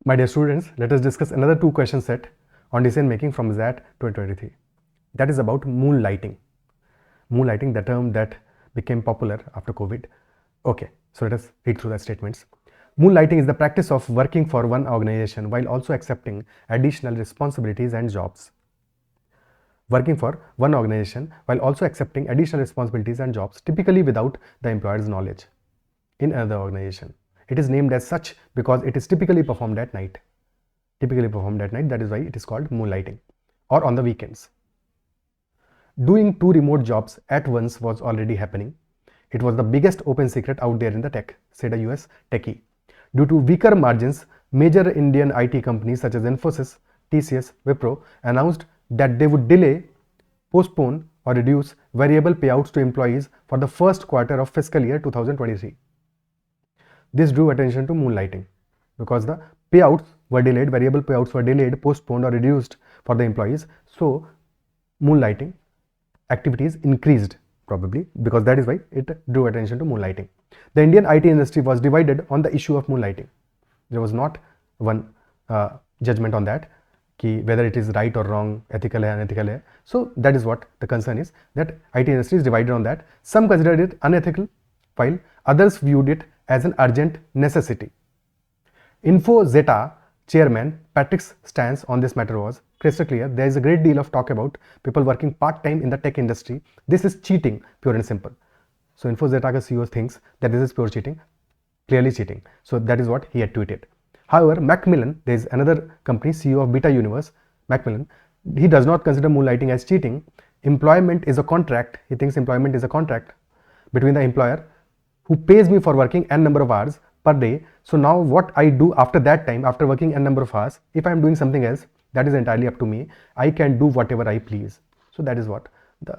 My dear students, let us discuss another 2 question set on decision making from XAT 2023. That is about moonlighting. Moonlighting, the term that became popular after COVID. Okay, so let us read through the statements. Moonlighting is the practice of working for one organization while also accepting additional responsibilities and jobs. Working for one organization while also accepting additional responsibilities and jobs, typically without the employer's knowledge, in another organization. It is named as such because it is typically performed at night. That is why it is called moonlighting, or on the weekends. Doing 2 remote jobs at once was already happening. It was the biggest open secret out there in the tech, said a US techie. Due to weaker margins, major Indian IT companies such as Infosys, TCS, Wipro announced that they would delay, postpone, or reduce variable payouts to employees for the first quarter of fiscal year 2023. This drew attention to moonlighting because the payouts were delayed, variable payouts were delayed, postponed, or reduced for the employees. So moonlighting activities increased, probably because that is why it drew attention to moonlighting. The Indian IT industry was divided on the issue of moonlighting. There was not one judgment on that, whether it is right or wrong, ethical hai, unethical hai. So that is what the concern is, that IT industry is divided on that. Some considered it unethical, while others viewed it as an urgent necessity. InfoZeta chairman Patrick's stance on this matter was crystal clear. There is a great deal of talk about people working part-time in the tech industry. This is cheating, pure and simple. So InfoZeta CEO thinks that this is pure cheating, clearly cheating. So that is what he had tweeted. However, Macmillan, there is another company, CEO of Beta Universe, Macmillan, he does not consider moonlighting as cheating. Employment is a contract. He thinks employment is a contract between the employer who pays me for working n number of hours per day. So now what I do after that time, after working n number of hours, if I am doing something else, that is entirely up to me. I can do whatever I please. So that is what the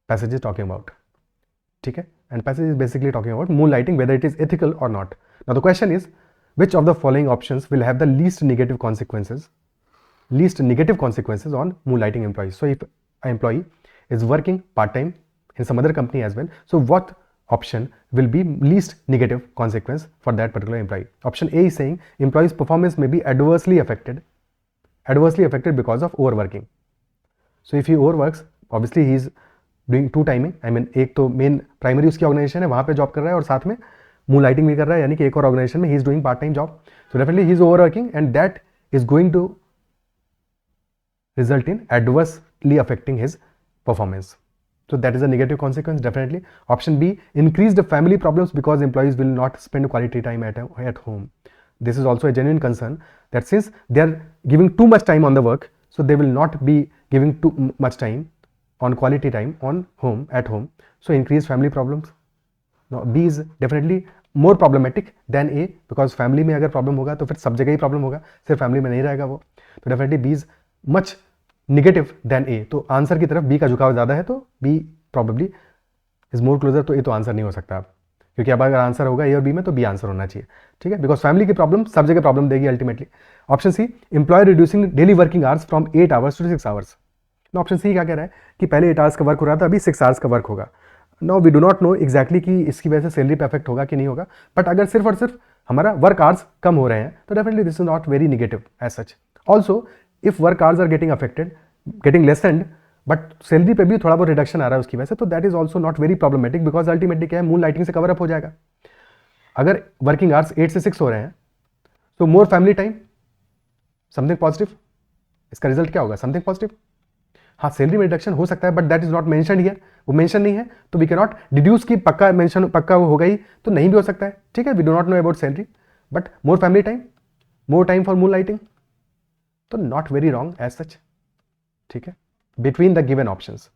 passage is talking about. Okay? And passage is basically talking about moonlighting, whether it is ethical or not. Now the question is, which of the following options will have the least negative consequences on moonlighting employees? So if an employee is working part-time in some other company as well, so what option will be least negative consequence for that particular employee? Option A is saying employee's performance may be adversely affected because of overworking. So if he overworks, obviously he is doing 2 timing. I mean, एक तो main primary उसकी organisation है, वहां पे job कर रहा है और साथ में moonlighting भी कर रहा है, यानी कि एक और ऑर्गेनाइजेशन में he is doing part time job. So definitely he is overworking and that is going to result in adversely affecting his performance. So that is a negative consequence, definitely. Option B, increased family problems because employees will not spend quality time at home. This is also a genuine concern, that since they are giving too much time on the work, so they will not be giving too much time on quality time at home. So increased family problems. Now B is definitely more problematic than A, because family में अगर problem होगा तो फिर सब जगह ही problem होगा, सिर्फ family में नहीं रहेगा वो. तो definitely B is much negative than A. तो आंसर की तरफ B का झुकाव ज़्यादा है, तो B probably is more closer. तो A तो आंसर नहीं हो सकता अब, क्योंकि अब अगर आंसर होगा A और B में तो B आंसर होना चाहिए. ठीक है, बिकॉज फैमिली की प्रॉब्लम सब जगह प्रॉब्लम देगी ultimately. Option C, employer reducing daily working hours from 8 hours to 6 hours. Option C क्या कह रहा है कि पहले 8 आवर्स का वर्क हो रहा था, अभी 6 आवर्स का वर्क होगा. No we do not know exactly कि इसकी वजह से सैलरी पे इफेक्ट होगा कि नहीं होगा, बट अगर सिर्फ और सिर्फ हमारा वर्क आवर्स कम हो रहे हैं तो definitely this is not very negative as such. Also if work hours are getting affected, getting lessened, but salary पे भी थोड़ा बहुत रिडक्शन आ रहा है उसकी वजह से, तो that is also not very problematic, because ultimately क्या है, मून लाइटिंग से कवर अप हो जाएगा. अगर वर्किंग आवर्स 8 से 6 हो रहे हैं तो मोर फैमिली टाइम, समथिंग पॉजिटिव. इसका रिजल्ट क्या होगा? Something positive. हाँ, सैलरी में रिडक्शन हो सकता है, but that is not mentioned here. वो मेंशन नहीं है तो वी कैन नॉट डिड्यूस की पक्का मेंशन, पक्का वो होगा ही, तो नहीं भी हो सकता है. ठीक है, we do not know about salary, but more family time, more time for moonlighting, तो not very wrong as such. ठीक है, बिटवीन द गिवन ऑप्शंस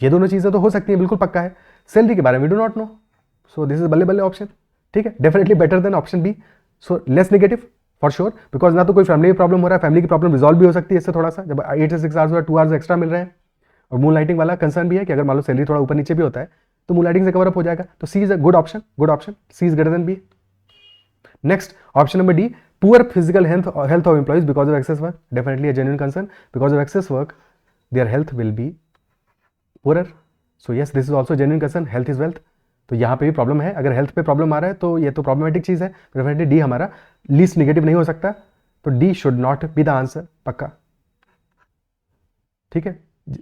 ये दोनों चीजें तो हो सकती हैं, बिल्कुल पक्का है. सैलरी के बारे में we do not know, so this is बल्ले बल्ले ऑप्शन. ठीक है, definitely better than option B. So less negative for sure, because ना तो कोई फैमिली प्रॉब्लम हो रहा है, फैमिली की प्रॉब्लम रिजॉल्व भी हो सकती है इससे थोड़ा सा, जब 8 से 6 आवर्स 2 आवर्स एक्स्ट्रा मिल रहे हैं. और मून लाइटिंग वाला कंसर्न भी है कि अगर मान लो सैलरी थोड़ा ऊपर नीचे भी होता है तो मून लाइटिंग से कवर अप हो जाएगा. तो C is a good option, C is greater than B. Next option number D, poor physical health of employees because of excess work. Definitely a genuine concern, because of excess work their health will be poorer. So yes, this is also genuine concern, health is wealth. तो तो यहाँ पे भी problem है, अगर health पे problem आ रहा है तो ये तो प्रॉब्लमेटिक चीज़ है, डेफिनेटली डी हमारा लीस्ट नेगेटिव नहीं हो सकता, तो D should not be the answer, पक्का, ठीक है।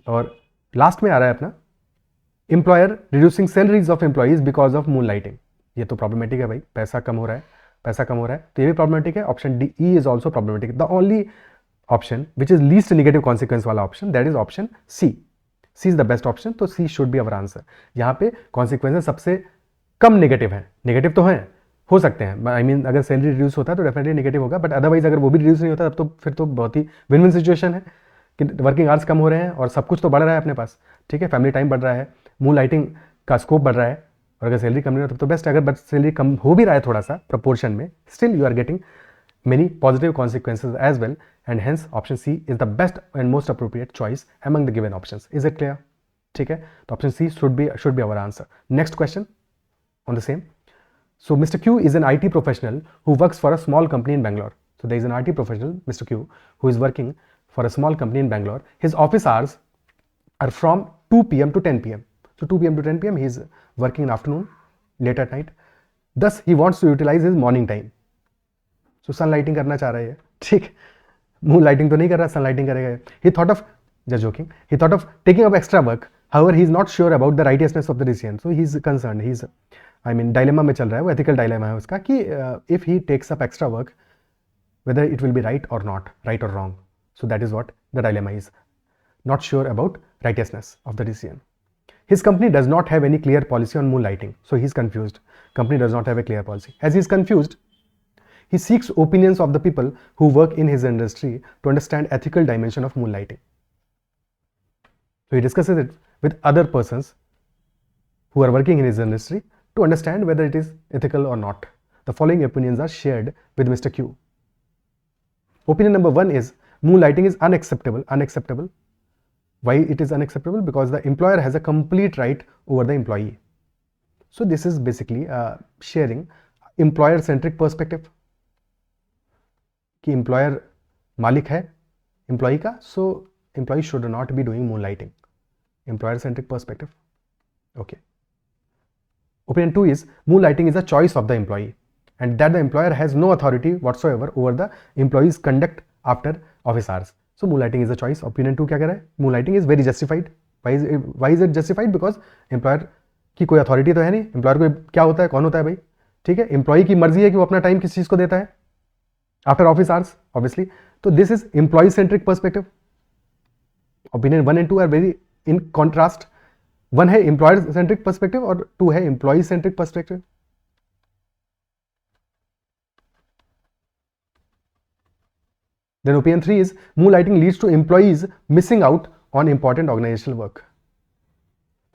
और लास्ट में आ रहा है अपना employer reducing salaries of employees because of moon lighting, ये तो प्रॉब्लमेटिक है भाई, पैसा कम हो रहा है, पैसा कम हो रहा है, तो ये भी प्रॉब्लमेटिक है। Option D E is also problematic. The only option which is least negative consequence वाला option, that is option C. C is the best option, तो C should be our answer. यहाँ पे कॉन्सिक्वेंसेस सबसे कम negative है, negative तो हैं, हो सकते हैं, आई मीन अगर सैलरी रिड्यूस होता है तो डेफिनेटली नेगेटिव होगा, बट अदरवाइज अगर वो भी रिड्यूस नहीं होता तब तो फिर तो बहुत ही विन विन सिचुएशन है कि वर्किंग आवर्स कम हो रहे हैं और सब कुछ तो बढ़ रहा है अपने पास, ठीक है, फैमिली टाइम बढ़ रहा है, मून लाइटिंग का स्कोप बढ़ रहा है, और अगर सैलरी कम नहीं हो तब तो बेस्ट है। अगर बट सैलरी कम हो भी रहा है थोड़ा सा प्रपोर्शन में, still you are getting many positive consequences as well, and hence option C is the best and most appropriate choice among the given options. Is it clear? ठीक है, तो option C should be our answer. Next question on the same. So Mr. Q is an IT professional who works for a small company in Bangalore. So there is an IT professional, Mr. Q, who is working for a small company in Bangalore. His office hours are from 2 p.m. to 10 p.m. So 2 p.m. to 10 p.m. he is working in afternoon, late at night. Thus he wants to utilize his morning time. So sun lighting करना चाह रहा है, ठीक, moon lighting तो नहीं कर रहा, सन lighting करेगा। ही thought of just joking, he thought of taking up extra work, however he is not sure about the righteousness of the decision, so he is concern, he is I mean dilemma में चल रहा है, वो ethical dilemma है उसका कि if he takes up extra work whether it will be right or not, right or wrong. So that is what the dilemma is. Not sure about righteousness of the decision. His company does not have any clear policy on moonlighting, so he is confused. Company does not have a clear policy. As he is confused, he seeks opinions of the people who work in his industry to understand ethical dimension of moonlighting. So he discusses it with other persons who are working in his industry to understand whether it is ethical or not. The following opinions are shared with Mr. Q. Opinion number 1 is moonlighting is unacceptable. Unacceptable. Why it is unacceptable? Because the employer has a complete right over the employee. So this is basically sharing employer-centric perspective. कि employer मालिक है employee का, so employee should not be doing moonlighting. Employer-centric perspective. Okay. Opinion 2 is moonlighting is a choice of the employee, and that the employer has no authority whatsoever over the employee's conduct after office hours. So moonlighting is a choice. Opinion 2 क्या कह रहा है? Moonlighting is very justified. Why is it justified? Because employer की कोई authority तो है नहीं, employer को क्या होता है, कौन होता है भाई, ठीक है, एम्प्लॉई की मर्जी है कि वो अपना टाइम किस चीज को देता है आफ्टर ऑफिस आवर्स, ऑब्वियसली। तो this is employee centric perspective. Opinion 1 and 2 are very in contrast. 1 है एम्प्लॉयर सेंट्रिक पर्सपेक्टिव और 2 है employee centric perspective. Then opinion 3 is moonlighting leads to employees missing out on important organizational work.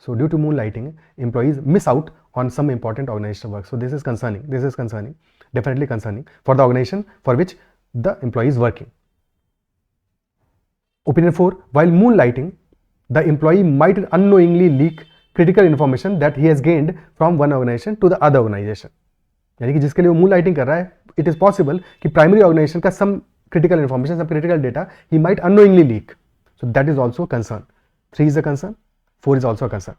So due to moonlighting, employees miss out on some important organizational work. So this is concerning. This is concerning. Definitely concerning for the organization for which the employee is working. Opinion 4, while moonlighting, the employee might unknowingly leak critical information that he has gained from one organization to the other organization. यानी कि जिसके लिए वो moonlighting कर रहा है, it is possible कि primary organization का some critical information, some critical data, he might unknowingly leak. So that is also a concern. 3 is a concern, 4 is also a concern.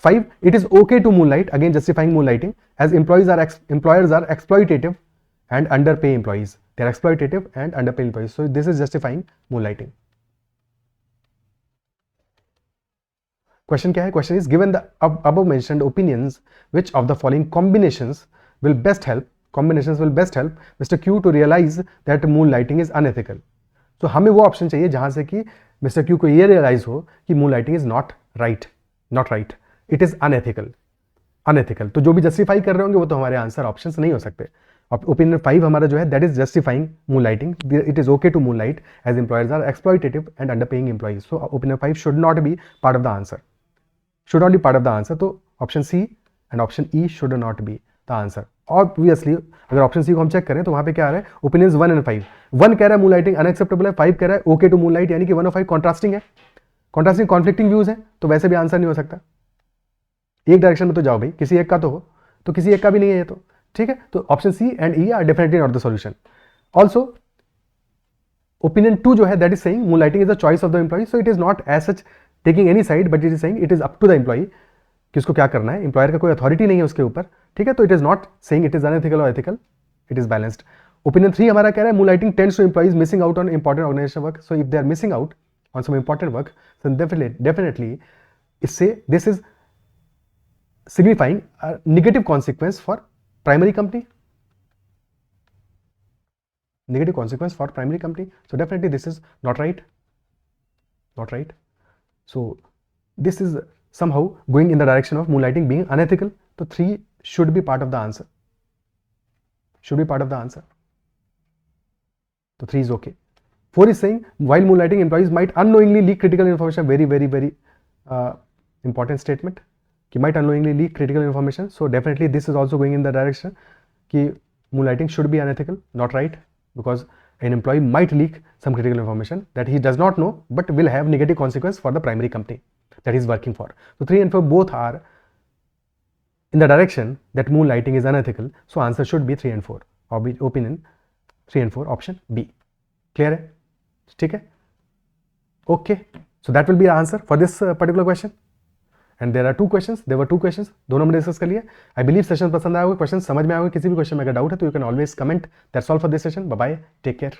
5, it is okay to moonlight, again justifying moonlighting, as employers are exploitative and underpay employees. They are exploitative and underpay employees. So this is justifying moonlighting. Question क्या है? Question is, given the above mentioned opinions, which of the following combinations will best help Mr. Q to realize that moonlighting is unethical? So हमें वो option चाहिए जहां से कि Mr. Q को ये रियलाइज हो कि moonlighting is not right, it is unethical. तो जो भी जस्टिफाई कर रहे होंगे वो तो हमारे आंसर ऑप्शंस नहीं हो सकते। ओपिनियन 5 हमारा जो है that is justifying moonlighting. It is okay to moonlight as employers are exploitative and underpaying employees. So opinion 5 should not be part of the answer. तो option C and option E should not be the answer. Obviously अगर option C को हम check करें तो वहां पे क्या आ रहा है? Opinions 1 and 5. 1 कह रहा है moonlighting अनएक्सेप्टेबल है, 5 कह रहा है ओके टू moonlight, यानी कि 1 और 5 कॉन्ट्रास्टिंग है, कॉन्ट्रास्टिंग कॉन्फ्लिक्टिंग व्यूज है, तो वैसे भी आंसर नहीं हो सकता। एक डायरेक्शन में तो जाओ भाई, किसी एक का तो हो, तो किसी एक का भी नहीं है ये तो, ठीक है। तो option C and E are definitely not the solution. Also opinion 2 जो है that is saying moonlighting is the choice of the employee, so it is not as such taking any side, but it is saying it is up to the employee कि उसको क्या करना है, employer का कोई authority नहीं है उसके ऊपर, ठीक है, तो it is not saying it is unethical और ethical, it is balanced. Opinion 3 हमारा कह रहा है moonlighting tends to employees missing out on important organization work, so if they are missing out on some important work then definitely इससे this is signifying a negative consequence for primary company, negative consequence for primary company, so definitely this is not right, not right. So this is somehow going in the direction of moonlighting being unethical, so 3 should be part of the answer, should be part of the answer, so 3 is okay. 4 is saying while moonlighting employees might unknowingly leak critical information, very very very important statement कि might unknowingly leak critical information, so definitely this is also going in the direction कि moonlighting should be unethical, not right, because an employee might leak some critical information that he does not know but will have negative consequence for the primary company that he is working for. So 3 and 4 both are in the direction that moonlighting is unethical, so answer should be 3 and 4, opinion 3 and 4 option B. Clear है, ठीक है, okay, so that will be the answer for this particular question. And there are 2 questions, there were 2 questions, दोनों हमने discuss कर लिए। I believe session पसंद आया होगा, क्वेश्चन समझ में आया होगा, किसी भी क्वेश्चन में अगर डाउट है तो you can always comment. That's all for this session, bye bye, take care.